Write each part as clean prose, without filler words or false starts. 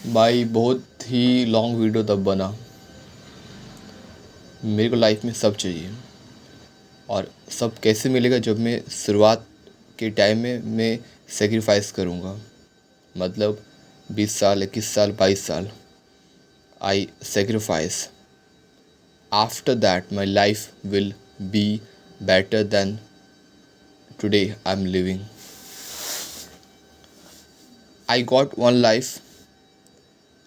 भाई बहुत ही long video तब बना। मेरे को लाइफ में सब चाहिए और सब कैसे मिलेगा जब मैं शुरुआत के टाइम में मैं सेक्रीफाइस करूँगा। मतलब 20 साल 21 साल 22 साल I sacrifice. After that my life will be better than today I'm living. I got one life,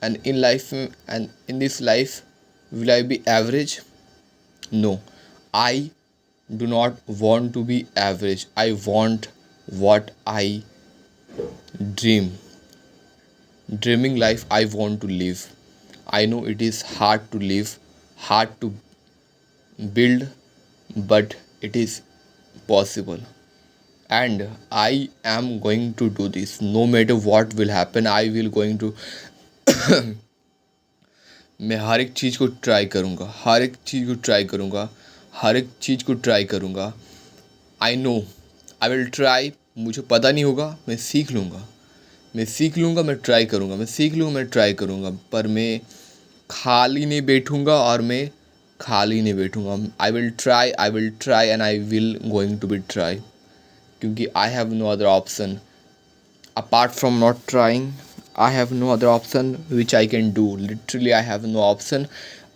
and in this life, will I be average? No, I do not want to be average. I want what I dream. Dreaming life I want to live. I know it is hard to live, hard to build, but it is possible. And I am going to do this. No matter what will happen, I will going to मैं हर एक चीज़ को try करूँगा, हर एक चीज़ को try करूँगा, हर एक चीज़ को try करूँगा। I know I will try. मुझे पता नहीं होगा, मैं सीख लूँगा, मैं सीख लूँगा, मैं ट्राई करूँगा, मैं सीख लूँगा, मैं ट्राई करूँगा। पर मैं खाली नहीं बैठूँगा और मैं खाली नहीं बैठूँगा। I will try and I will going to be try, क्योंकि I have no other option apart from not trying. I have no other option which I can do. Literally I have no option.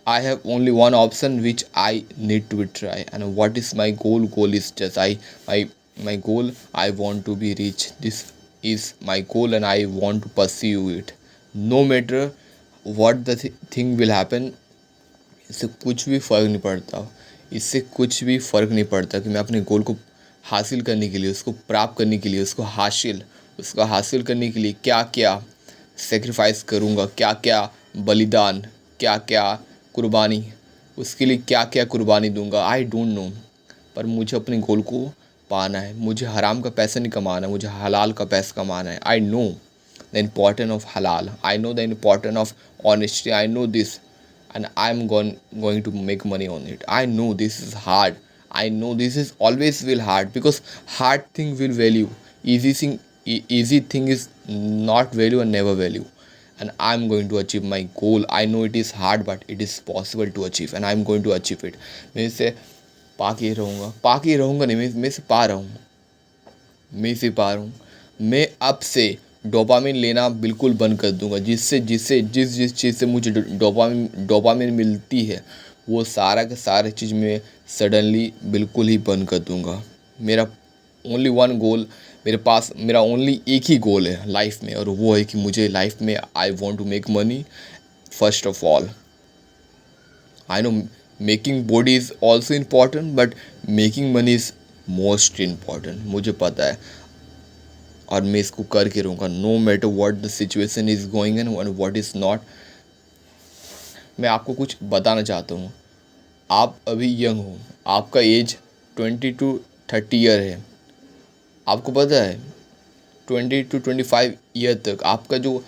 I have only one option which I need to try. And what is my goal is just my goal. I want to be rich. This is my goal and I want to pursue it no matter what the thing will happen. इससे कुछ भी फ़र्क नहीं पड़ता, इससे कुछ भी फ़र्क नहीं पड़ता कि मैं अपने गोल को हासिल करने के लिए, उसको प्राप्त करने के लिए, उसको हासिल करने के लिए क्या क्या सेक्रीफाइस करूँगा, क्या क्या बलिदान, क्या क्या कुर्बानी, उसके लिए क्या क्या कुर्बानी दूंगा। आई डोंट नो, पर मुझे अपने गोल को पाना है। मुझे हराम का पैसा नहीं कमाना है, मुझे हलाल का पैसा कमाना है। I know the important of हलाल, I know the important of honesty, I know this and I'm going to make money on it. I know this is hard. I know this is always will hard, because hard thing will value. Easy thing is not value and never value. And I'm going to achieve my goal. I know it is hard, but it is possible to achieve, and I'm going to achieve it. मैं इसे पा के रहूँगा नहीं, मैं इसे पा रहा हूँ, मैं इसे पा रहा हूँ। मैं अब से डोपामिन लेना बिल्कुल बंद कर दूंगा। जिस चीज़ से मुझे डोपामिन मिलती है, वो सारा का सारा चीज़ मैं सडनली बिल्कुल ही बंद कर दूंगा। मेरा ओनली वन गोल, मेरा ओनली एक ही गोल है लाइफ में, और वो है कि मुझे लाइफ में I want to make money first of all. I know making body is also important, but making money is most important, मुझे पता है। और मैं इसको करके रहूँगा no matter what the situation is going and what is not. मैं आपको कुछ बताना चाहता हूँ। आप अभी यंग हो, आपका एज 20 to 30 ईयर है। आपको पता है 20 to 25 ईयर तक आपका जो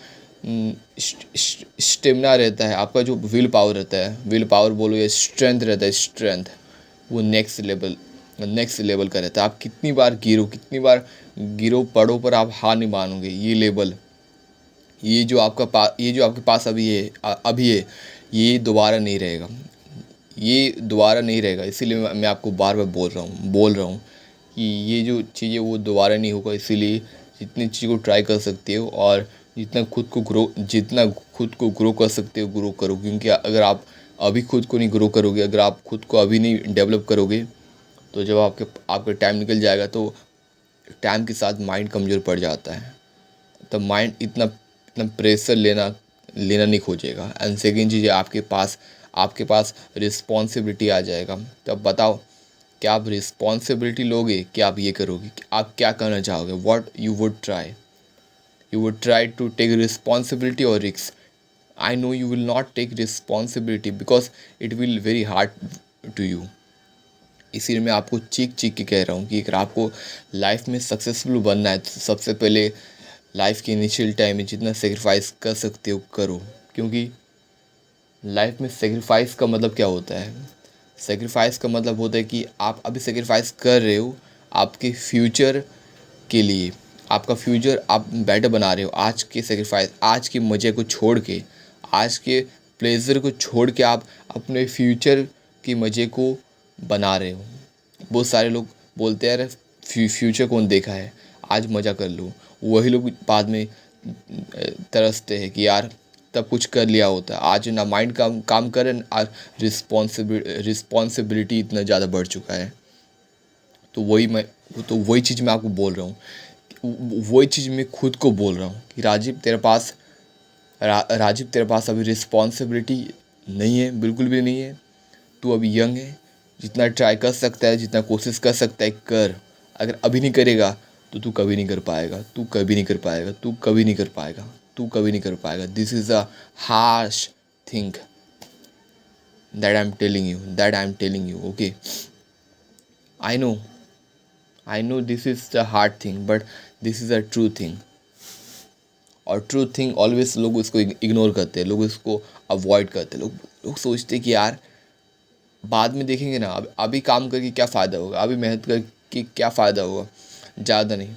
स्टेमिना रहता है, आपका जो विल पावर रहता है, विल पावर बोलो या स्ट्रेंथ रहता है, स्ट्रेंथ वो नेक्स्ट लेवल का रहता है। आप कितनी बार गिरो पड़ो, पर आप हार नहीं मानोगे। ये लेवल, ये जो आपके पास अभी है, ये दोबारा नहीं रहेगा, ये दोबारा नहीं रहेगा। इसीलिए मैं आपको बार बार बोल रहा हूँ कि ये जो चीज़ें वो दोबारा नहीं होगा। इसीलिए जितनी चीज़ को ट्राई कर सकते हो और जितना खुद को ग्रो कर सकते हो ग्रो करो, क्योंकि अगर आप अभी खुद को नहीं ग्रो करोगे, अगर आप खुद को अभी नहीं डेवलप करोगे, तो जब आपका टाइम निकल जाएगा, तो टाइम के साथ माइंड कमज़ोर पड़ जाता है। तब माइंड इतना प्रेशर लेना नहीं खोजेगा। एंड सेकेंड चीज़ है, आपके पास रिस्पॉन्सिबिलिटी आ जाएगा। तब बताओ, क्या आप रिस्पॉन्सिबिलिटी लोगे? क्या आप ये करोगे? आप क्या करना चाहोगे? What you would try to take responsibility और risk. I know you will not take responsibility because it will very hard to you. इसीलिए मैं आपको चीख के कह रहा हूँ कि अगर आपको लाइफ में सक्सेसफुल बनना है, तो सबसे पहले लाइफ के इनिशियल टाइम में जितना सेक्रीफाइस कर सकते हो करो। क्योंकि लाइफ में सेक्रीफाइस का मतलब क्या होता है? सेक्रीफाइस का मतलब होता है कि आप अभी सेक्रीफाइस कर रहे हो आपके फ्यूचर के लिए, आपका फ्यूचर आप बेटर बना रहे हो, आज के सेक्रीफाइस, आज के मज़े को छोड़ के, आज के प्लेज़र को छोड़ के आप अपने फ्यूचर के मज़े को बना रहे हो। बहुत सारे लोग बोलते हैं, अरे फ्यूचर कौन देखा है, आज मज़ा कर लो। वही लोग बाद में तरसते हैं कि यार तब कुछ कर लिया होता। आज ना माइंड काम काम करे, आज रिस्पॉन्सिबिलिटी इतना ज़्यादा बढ़ चुका है। तो वही चीज़ मैं आपको बोल रहा हूँ, वही चीज़ मैं खुद को बोल रहा हूँ कि राजीव तेरे पास अभी रिस्पॉन्सिबिलिटी नहीं है, बिल्कुल भी नहीं है। तू अभी यंग है, जितना ट्राई कर सकता है, जितना कोशिश कर सकता है कर। अगर अभी नहीं करेगा तो तू कभी नहीं कर पाएगा, तू कभी नहीं कर पाएगा, तू कभी नहीं कर पाएगा, तू कभी नहीं कर पाएगा। This is a harsh thing that I am telling you, okay. I know, this is the hard thing, but this is a true thing. और ट्रू थिंग ऑलवेज लोग इसको इग्नोर करते हैं, लोग इसको अवॉइड करते हैं। लोग सोचते हैं कि यार बाद में देखेंगे ना, अभी काम करके क्या फ़ायदा होगा, अभी मेहनत करके क्या फ़ायदा होगा। ज़्यादा नहीं,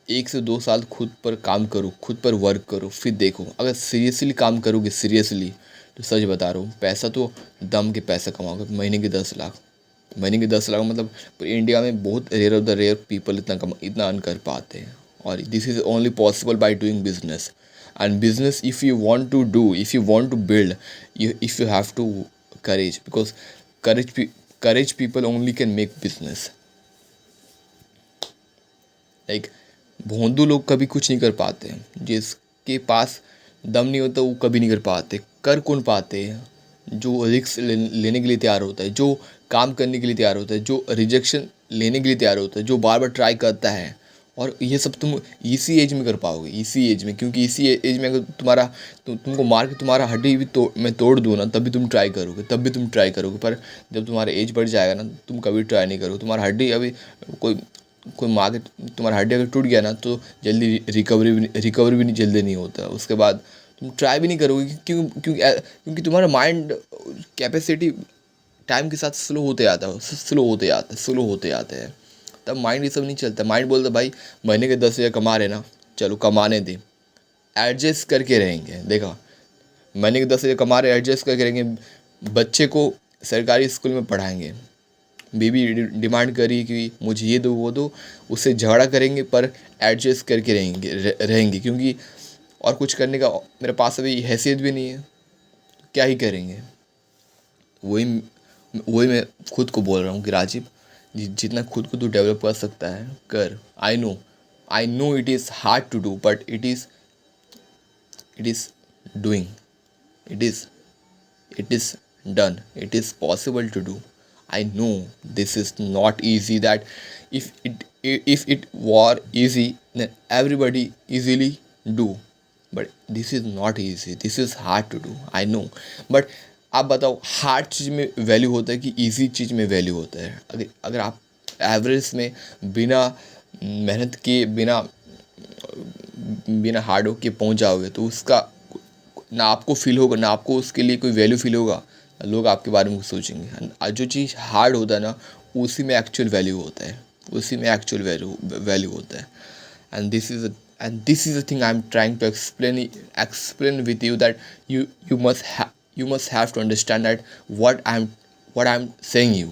1 से 2 साल खुद पर काम करो, खुद पर वर्क करो, फिर देखो। अगर सीरियसली काम करोगे, सीरियसली, तो सच बता रहा हूँ, पैसा तो दम के पैसा कमाओगे। महीने के 10 लाख, महीने के 10 लाख मतलब इंडिया में बहुत rare of the rare people इतना अर्न कर पाते हैं। और this is only possible by doing business. And business if you want to do, if you want to build, if you have to courage, because courage people only can make business. Like भोंदू लोग कभी कुछ नहीं कर पाते हैं, जिसके पास दम नहीं होता वो कभी नहीं कर पाते। कर कौन पाते हैं? जो रिस्क लेने के लिए तैयार होता है, जो काम करने के लिए तैयार होता है, जो रिजेक्शन लेने के लिए तैयार होता है, जो बार बार ट्राई करता है। और ये सब तुम इसी एज में कर पाओगे, इसी एज में, क्योंकि इसी एज में अगर तुमको मार के तुम्हारा हड्डी भी मैं तोड़ दूँ ना, तब भी तुम ट्राई करोगे, तब भी तुम ट्राई करोगे। पर जब तुम्हारा एज बढ़ जाएगा ना, तुम कभी ट्राई नहीं करोगे। तुम्हारा हड्डी अभी कोई मार के तुम्हारा हड्डी अगर टूट गया ना, तो जल्दी रिकवरी भी नहीं जल्दी नहीं होता। उसके बाद तुम ट्राई भी नहीं करोगे, क्योंकि तुम्हारा माइंड कैपेसिटी टाइम के साथ स्लो होते आते हैं। तब माइंड ये सब नहीं चलता। माइंड बोलता भाई महीने के 10 हज़ार कमा रहे ना, चलो कमाने दे, एडजस्ट करके रहेंगे। देखा, महीने के 10 हज़ार कमा रहे, एडजस्ट करके रहेंगे। बच्चे को सरकारी स्कूल में पढ़ाएंगे, बीबी डिमांड करी कि मुझे ये दो वो दो, उससे झगड़ा करेंगे पर एडजस्ट करके रहेंगे, क्योंकि और कुछ करने का मेरे पास अभी हैसियत भी नहीं है, क्या ही करेंगे। वही वही मैं खुद को बोल रहा हूँ कि राजीव, जितना खुद को तू डेवलप कर सकता है कर। I know it is hard to do, but it is doing, it is done, it is possible to do. I know this is not easy, that if it were easy then everybody easily do, but this is not easy, this is hard to do, I know. but आप बताओ, hard चीज़ में value होता है कि easy चीज़ में value होता है? अगर आप एवरेज में बिना मेहनत के, बिना हार्ड वर्क के पहुंच जाओगे, तो उसका ना आपको फील होगा, ना आपको उसके लिए कोई वैल्यू फील होगा। लोग आपके बारे में सोचेंगे। और जो चीज़ हार्ड होता है ना, उसी में एक्चुअल वैल्यू होता है, उसी में एक्चुअल वैल्यू होता है। And this is the thing I am trying to explain with you, that you must have to understand that what I'm saying you.